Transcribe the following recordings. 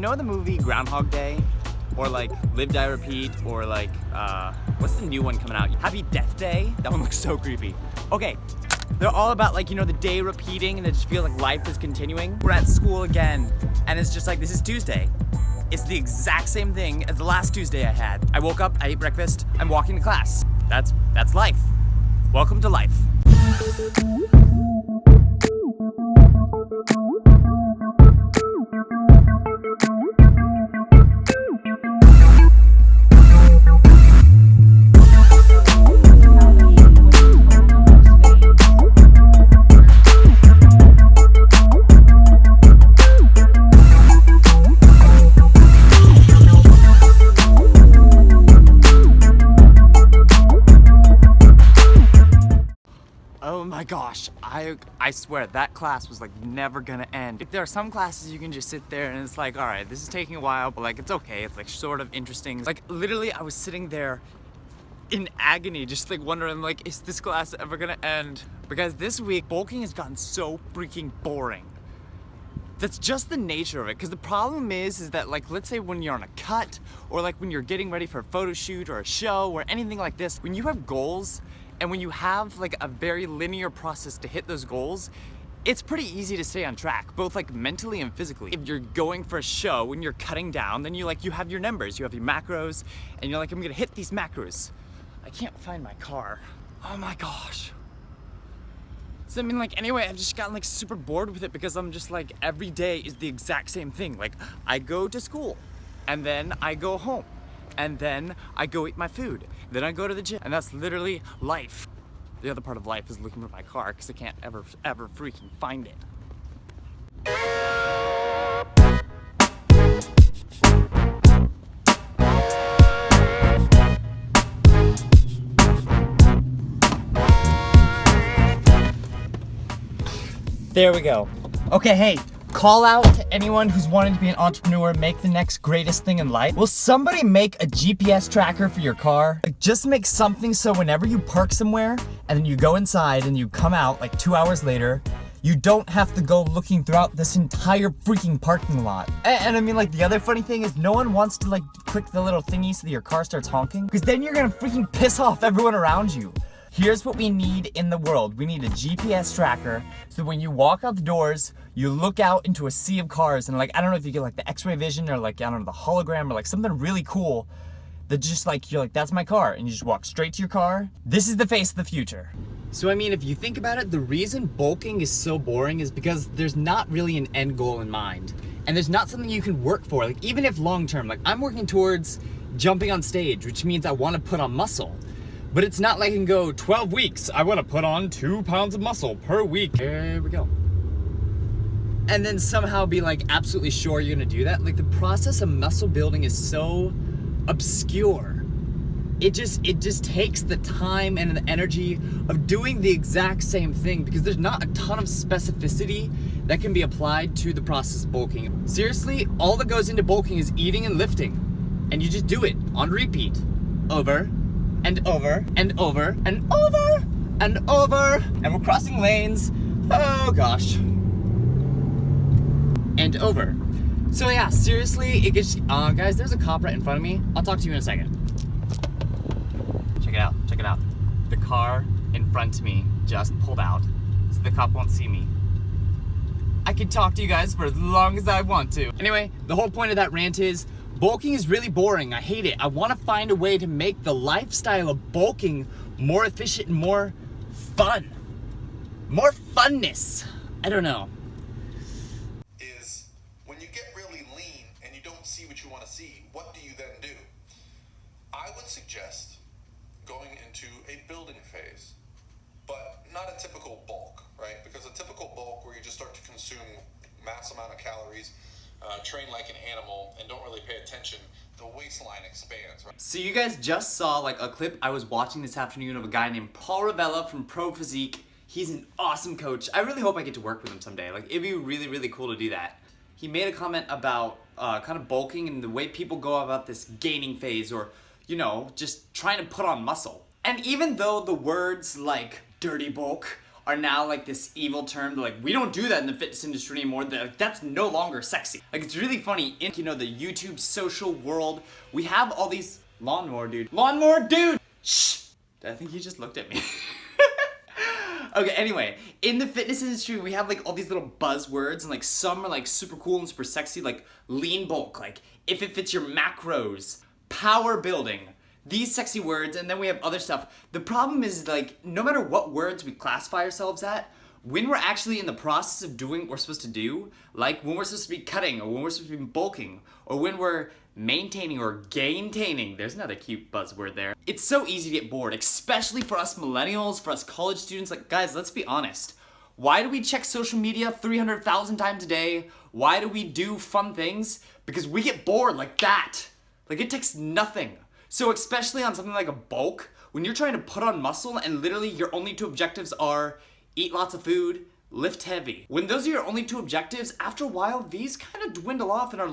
know the movie Groundhog Day? Or like Live, Die, Repeat, or like, what's the new one coming out? Happy Death Day? That one looks so creepy. Okay, they're all about like, you know, the day repeating and it just feels like life is continuing. We're at school again, and it's just like, this is Tuesday. It's the exact same thing as the last Tuesday I had. I woke up, I ate breakfast, I'm walking to class. That's life. Welcome to life. Oh my gosh, I swear that class was like never gonna end. Like, there are some classes you can just sit there and it's like, all right, this is taking a while, but like it's okay. It's like sort of interesting. Like literally I was sitting there in agony, just like wondering like, is this class ever gonna end? Because this week, bulking has gotten so freaking boring. That's just the nature of it. Because the problem is that like, let's say when you're on a cut or like when you're getting ready for a photo shoot or a show or anything like this, when you have goals, and when you have like a very linear process to hit those goals, it's pretty easy to stay on track, both like mentally and physically. If you're going for a show, when you're cutting down, then you have your numbers, you have your macros, and you're like, I'm gonna hit these macros. I can't find my car. Oh my gosh. So I mean like, anyway, I've just gotten like super bored with it because I'm just like, every day is the exact same thing. Like I go to school and then I go home. And then I go eat my food. Then I go to the gym. And that's literally life. The other part of life is looking for my car because I can't ever freaking find it. There we go. Okay, hey. Call out to anyone who's wanting to be an entrepreneur, make the next greatest thing in life. Will somebody make a GPS tracker for your car? Like, just make something so whenever you park somewhere and then you go inside and you come out like 2 hours later, you don't have to go looking throughout this entire freaking parking lot. And I mean like, the other funny thing is no one wants to like click the little thingy so that your car starts honking, because then you're gonna freaking piss off everyone around you. Here's what we need in the world. We need a GPS tracker so when you walk out the doors, you look out into a sea of cars and like, I don't know if you get like the X-ray vision or like, I don't know, the hologram or like something really cool that just like, you're like, that's my car. And you just walk straight to your car. This is the face of the future. So I mean, if you think about it, the reason bulking is so boring is because there's not really an end goal in mind. And there's not something you can work for. Like even if long-term, like I'm working towards jumping on stage, which means I want to put on muscle. But it's not like I can go 12 weeks. I want to put on 2 pounds of muscle per week. There we go. And then somehow be like absolutely sure you're gonna do that. Like the process of muscle building is so obscure. It just takes the time and the energy of doing the exact same thing because there's not a ton of specificity that can be applied to the process of bulking. Seriously, all that goes into bulking is eating and lifting. And you just do it on repeat. Over and over and over and over and over. And we're crossing lanes. Oh gosh. And over. So yeah, seriously, it gets, guys, there's a cop right in front of me. I'll talk to you in a second. Check it out, check it out. The car in front of me just pulled out, so the cop won't see me. I can talk to you guys for as long as I want to. Anyway, the whole point of that rant is, bulking is really boring. I hate it. I want to find a way to make the lifestyle of bulking more efficient and more fun. More funness. I don't know. Is when you get really lean and you don't see what you want to see, what do you then do? I would suggest going into a building phase, but not a typical bulk, right? Because a typical bulk where you just start to consume mass amount of calories, train like an animal, and don't really pay attention, the waistline expands, right? So you guys just saw like a clip I was watching this afternoon of a guy named Paul Ravella from Pro Physique. He's an awesome coach. I really hope I get to work with him someday. Like, it'd be really, really cool to do that. He made a comment about kind of bulking and the way people go about this gaining phase, or, you know, just trying to put on muscle. And even though the words like dirty bulk are now like this evil term. They're like, we don't do that in the fitness industry anymore. Like, that's no longer sexy. Like, it's really funny in, you know, the YouTube social world. We have all these lawnmower dude. Shh. I think he just looked at me. Okay, anyway, in the fitness industry, we have like all these little buzzwords, and like some are like super cool and super sexy, like lean bulk, like if it fits your macros, power building, these sexy words, and then we have other stuff. The problem is, like, no matter what words we classify ourselves at, when we're actually in the process of doing what we're supposed to do, like when we're supposed to be cutting, or when we're supposed to be bulking, or when we're maintaining or gaintaining, there's another cute buzzword there. It's so easy to get bored, especially for us millennials, for us college students. Like, guys, let's be honest. Why do we check social media 300,000 times a day? Why do we do fun things? Because we get bored like that. Like, it takes nothing. So especially on something like a bulk, when you're trying to put on muscle and literally your only two objectives are eat lots of food, lift heavy. When those are your only two objectives, after a while, these kind of dwindle off and are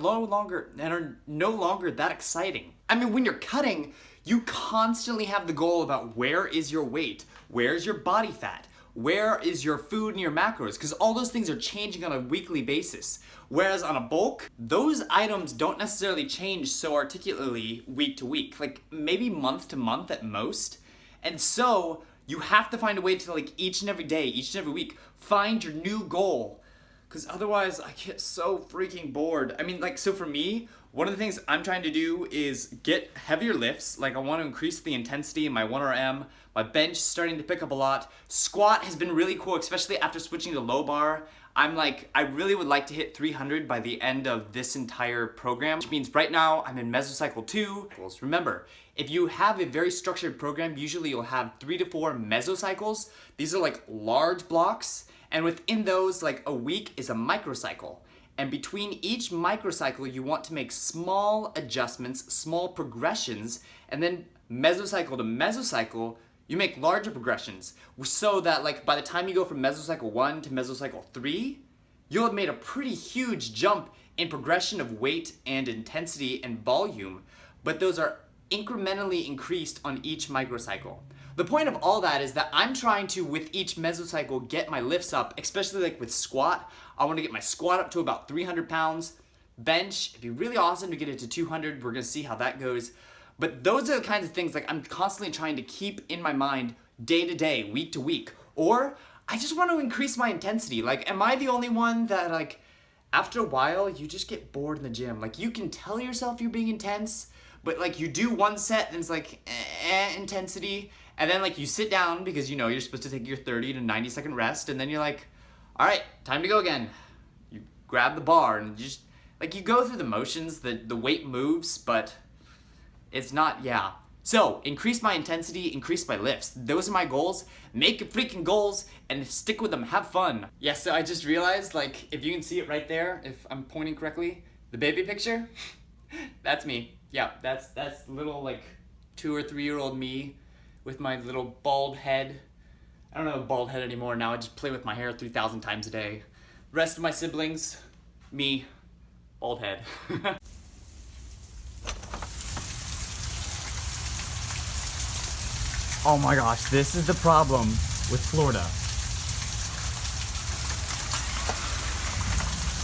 no longer that exciting. I mean, when you're cutting, you constantly have the goal about where is your weight, where's your body fat, where is your food and your macros, because all those things are changing on a weekly basis. Whereas on a bulk, those items don't necessarily change so articulately week to week, like maybe month to month at most. And so you have to find a way to, like, each and every day, each and every week, find your new goal. Because otherwise, I get so freaking bored. I mean, like, so for me, one of the things I'm trying to do is get heavier lifts. Like, I want to increase the intensity in my 1RM. My bench is starting to pick up a lot. Squat has been really cool, especially after switching to low bar. I'm like, I really would like to hit 300 by the end of this entire program, which means right now I'm in mesocycle 2. Remember, if you have a very structured program, usually you'll have 3 to 4 mesocycles. These are like large blocks, and within those, like a week is a microcycle. And between each microcycle, you want to make small adjustments, small progressions, and then mesocycle to mesocycle, you make larger progressions, so that, like, by the time you go from mesocycle 1 to mesocycle 3, you'll have made a pretty huge jump in progression of weight and intensity and volume, but those are incrementally increased on each microcycle. The point of all that is that I'm trying to, with each mesocycle, get my lifts up, especially like with squat. I want to get my squat up to about 300 pounds. Bench, it'd be really awesome to get it to 200. We're going to see how that goes. But those are the kinds of things, like, I'm constantly trying to keep in my mind day to day, week to week. Or I just want to increase my intensity. Like, am I the only one that, like, after a while, you just get bored in the gym? Like, you can tell yourself you're being intense, but, like, you do one set and it's like, intensity. And then, like, you sit down because, you know, you're supposed to take your 30 to 90 second rest. And then you're like, all right, time to go again. You grab the bar and you just, like, you go through the motions, the weight moves, but it's not, yeah. So, increase my intensity, increase my lifts. Those are my goals. Make freaking goals and stick with them. Have fun. Yeah, so I just realized, like, if you can see it right there, if I'm pointing correctly, the baby picture, that's me. Yeah, that's little, like, 2 or 3 year old me with my little bald head. I don't have a bald head anymore now. I just play with my hair 3,000 times a day. Rest of my siblings, me, bald head. Oh my gosh, this is the problem with Florida.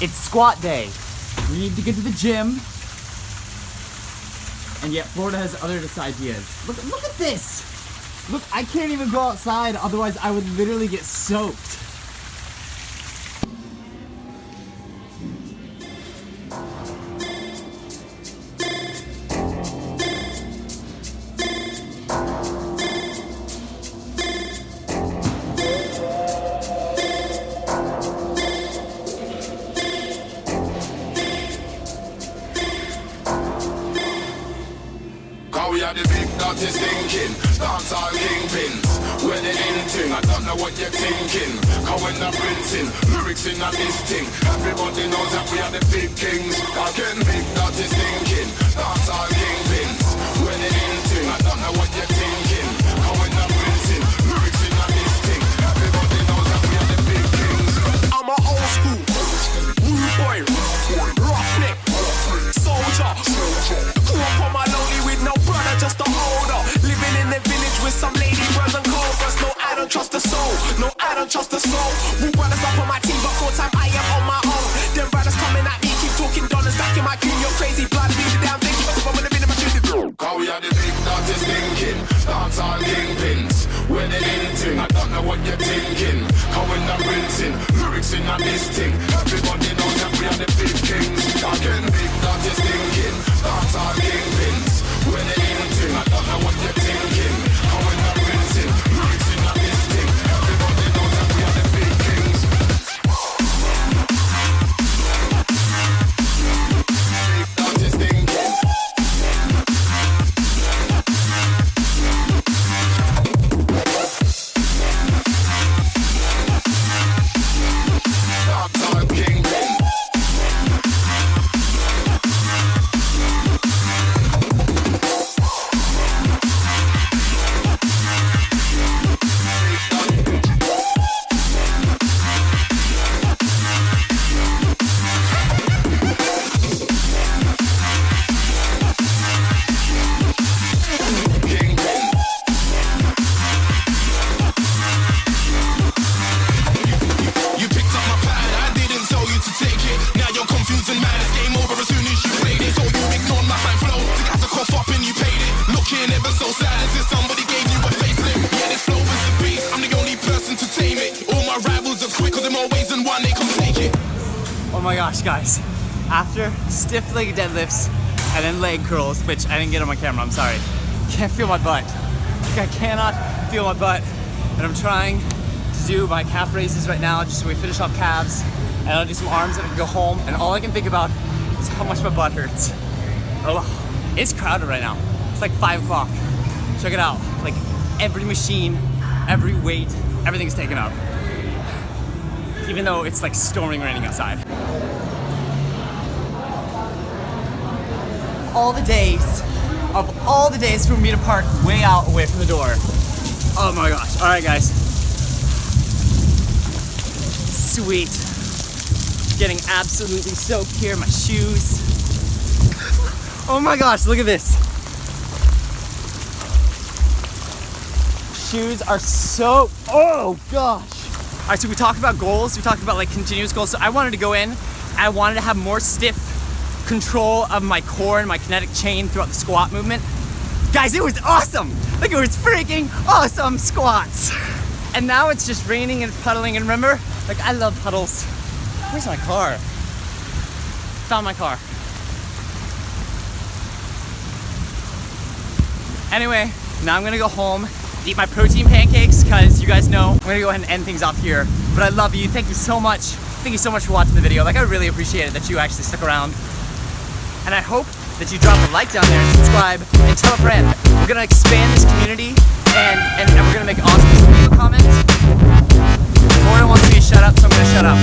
It's squat day. We need to get to the gym. And yet Florida has other ideas. Look at this! Look, I can't even go outside, otherwise I would literally get soaked. We are the big that is thinking, dance all kingpins. Where the ending, I don't know what you're thinking. Cause when I'm rinsing, lyrics in a listing. Everybody knows that we are the big kings. Again, big that is thinking, dance all kingpins. Where the ending, I don't know what you're thinking. Cause when I'm rinsing, lyrics in a listing. Everybody knows that we are the big kings. I'm a old school, rude boy, roughneck, soldier. Grew up on my lonely with no brother, just a holder. Living in the village with some lady brothers and cobras. No, I don't trust the soul. No, I don't trust Dancehall kingpins, where the ending? I don't know what you're thinking. Going and rinsing, lyrics in a this thing. Everybody knows that we are the big kings. Talking big, that is thinking. Dancehall kingpins, where the ending? I don't know what you're thinking. Going and rinsing, lyrics in a this thing. Everybody knows that we are the big kings. Big, that is thinking. Dancehall kingpin. You picked up my pattern, I didn't tell you to take it. Now you're confused and mad, it's game over as soon as you played it. So you ignored my fine flow, to have to cough up and you paid it. Looking ever so sad as if somebody gave you a facelift. Yeah, this flow is the beast, I'm the only person to tame it. All my rivals are quicker than more ways than one, they come take it. Oh my gosh, guys. After stiff leg deadlifts and then leg curls, which I didn't get on my camera, I'm sorry. Can't feel my butt. I cannot feel my butt. And I'm trying to do my calf raises right now, just so we finish off calves. And I'll do some arms and I can go home. And all I can think about is how much my butt hurts. Oh, it's crowded right now. It's like 5 o'clock. Check it out. Like every machine, every weight, everything's taken up. Even though it's like storming raining outside. All the days for me to park way out away from the door. Oh my gosh. All right, guys. Sweet. Getting absolutely soaked here. My shoes. Oh my gosh, look at this. Shoes are so, oh gosh. All right, so we talked about goals. We talked about like continuous goals. So I wanted to go in. I wanted to have more stiff control of my core and my kinetic chain throughout the squat movement. Guys, it was awesome. Like it was freaking awesome squats. And now it's just raining and it's puddling. And remember, like I love puddles. Where's my car? Found my car. Anyway, now I'm gonna go home, eat my protein pancakes, because you guys know I'm gonna go ahead and end things off here. But I love you. Thank you so much. Thank you so much for watching the video. Like I really appreciate it that you actually stuck around. And I hope that you drop a like down there and subscribe and tell a friend. We're gonna expand this community and we're gonna make awesome video comments. Lauren wants me to shut up, so I'm gonna shut up.